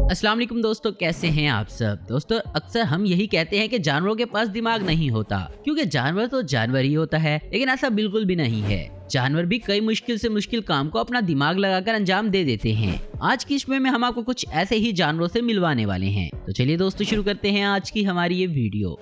अस्सलाम वालेकुम दोस्तों, कैसे हैं आप सब। दोस्तों अक्सर हम यही कहते हैं कि जानवरों के पास दिमाग नहीं होता, क्योंकि जानवर तो जानवर ही होता है। लेकिन ऐसा बिल्कुल भी नहीं है। जानवर भी कई मुश्किल से मुश्किल काम को अपना दिमाग लगाकर अंजाम दे देते हैं। आज की इस वीडियो में हम आपको कुछ ऐसे ही जानवरों से मिलवाने वाले हैं। तो चलिए दोस्तों शुरू करते हैं आज की हमारी ये वीडियो।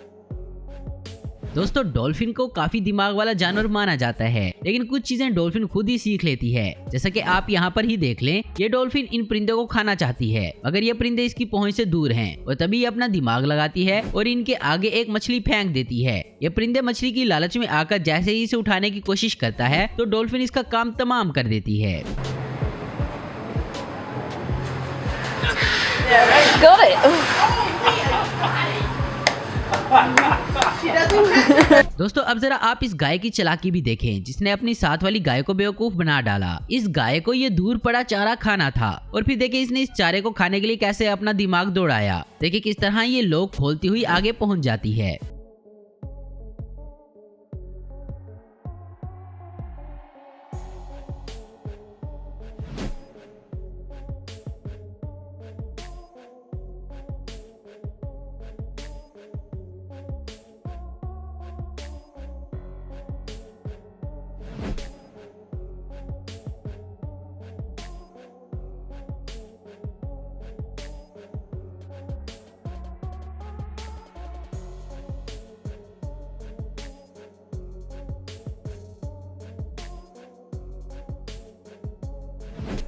दोस्तों डॉल्फिन को काफी दिमाग वाला जानवर माना जाता है, लेकिन कुछ चीजें डॉल्फिन खुद ही सीख लेती है। जैसा कि आप यहाँ पर ही देख लें, ये डॉल्फिन इन परिंदों को खाना चाहती है, मगर ये परिंदे इसकी पहुंच से दूर हैं और तभी ये अपना दिमाग लगाती है और इनके आगे एक मछली फेंक देती है। ये परिंदे मछली की लालच में आकर जैसे ही इसे उठाने की कोशिश करता है तो डॉल्फिन इसका काम तमाम कर देती है। Got it. दोस्तों अब जरा आप इस गाय की चालाकी भी देखें, जिसने अपनी साथ वाली गाय को बेवकूफ बना डाला। इस गाय को ये दूर पड़ा चारा खाना था और फिर देखिए इसने इस चारे को खाने के लिए कैसे अपना दिमाग दौड़ाया। देखिए किस तरह ये लोग खोलती हुई आगे पहुंच जाती है।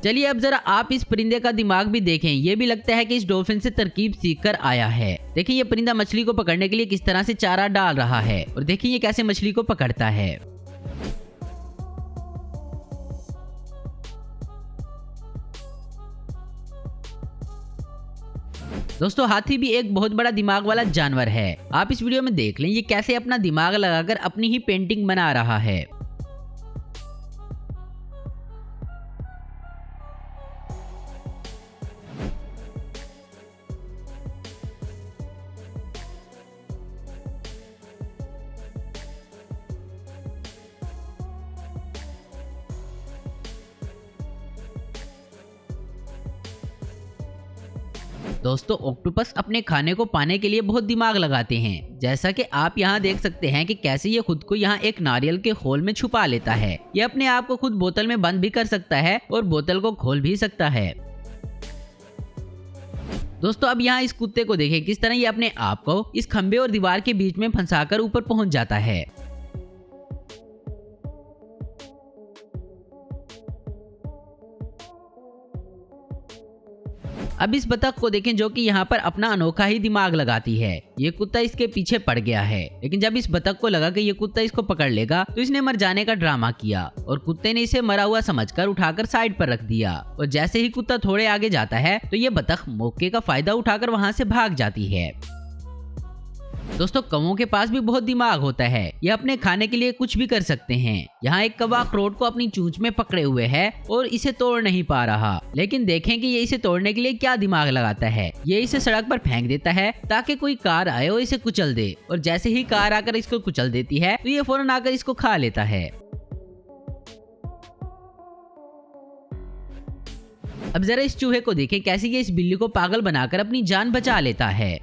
चलिए अब जरा आप इस परिंदे का दिमाग भी देखें। ये भी लगता है कि इस डॉल्फिन से तरकीब सीख कर आया है। देखिए ये परिंदा मछली को पकड़ने के लिए किस तरह से चारा डाल रहा है और देखिए ये कैसे मछली को पकड़ता है। दोस्तों हाथी भी एक बहुत बड़ा दिमाग वाला जानवर है। आप इस वीडियो में देख लें ये कैसे अपना दिमाग लगाकर अपनी ही पेंटिंग बना रहा है। दोस्तों ऑक्टोपस अपने खाने को पाने के लिए बहुत दिमाग लगाते हैं। जैसा कि आप यहाँ देख सकते हैं कि कैसे ये खुद को यहाँ एक नारियल के खोल में छुपा लेता है। ये अपने आप को खुद बोतल में बंद भी कर सकता है और बोतल को खोल भी सकता है। दोस्तों अब यहाँ इस कुत्ते को देखें किस तरह ये अपने आप को इस खंबे और दीवार के बीच में फंसाकर ऊपर पहुंच जाता है। अब इस बतख को देखें जो कि यहाँ पर अपना अनोखा ही दिमाग लगाती है। ये कुत्ता इसके पीछे पड़ गया है, लेकिन जब इस बतख को लगा कि ये कुत्ता इसको पकड़ लेगा तो इसने मर जाने का ड्रामा किया और कुत्ते ने इसे मरा हुआ समझकर उठाकर साइड पर रख दिया। और जैसे ही कुत्ता थोड़े आगे जाता है तो ये बतख मौके का फायदा उठाकर वहां से भाग जाती है। दोस्तों कौवों के पास भी बहुत दिमाग होता है। ये अपने खाने के लिए कुछ भी कर सकते हैं। यहाँ एक कौवा अखरोट को अपनी चोंच में पकड़े हुए है और इसे तोड़ नहीं पा रहा, लेकिन देखें कि ये इसे तोड़ने के लिए क्या दिमाग लगाता है। ये इसे सड़क पर फेंक देता है ताकि कोई कार आए और इसे कुचल दे, और जैसे ही कार आकर इसको कुचल देती है तो ये फौरन आकर इसको खा लेता है। अब जरा इस चूहे को देखें कैसे ये इस बिल्ली को पागल बनाकर अपनी जान बचा लेता है।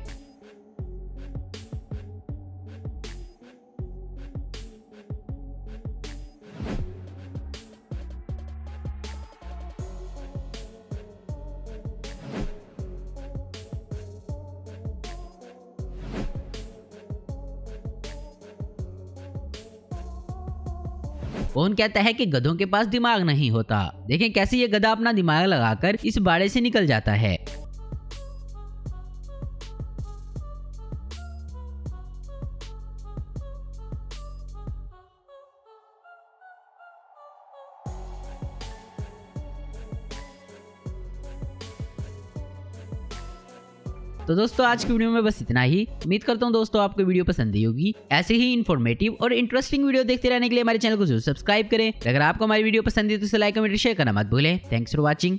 कौन कहता है कि गधों के पास दिमाग नहीं होता। देखें कैसे ये गधा अपना दिमाग लगाकर इस बाड़े से निकल जाता है। तो दोस्तों आज की वीडियो में बस इतना ही। उम्मीद करता हूँ दोस्तों आपको वीडियो पसंद आई होगी। ऐसे ही इन्फॉर्मेटिव और इंटरेस्टिंग वीडियो देखते रहने के लिए हमारे चैनल को जरूर सब्सक्राइब करें। अगर आपको हमारी वीडियो पसंद है तो इसे लाइक कमेंट शेयर करना मत भूलें। Thanks for watching.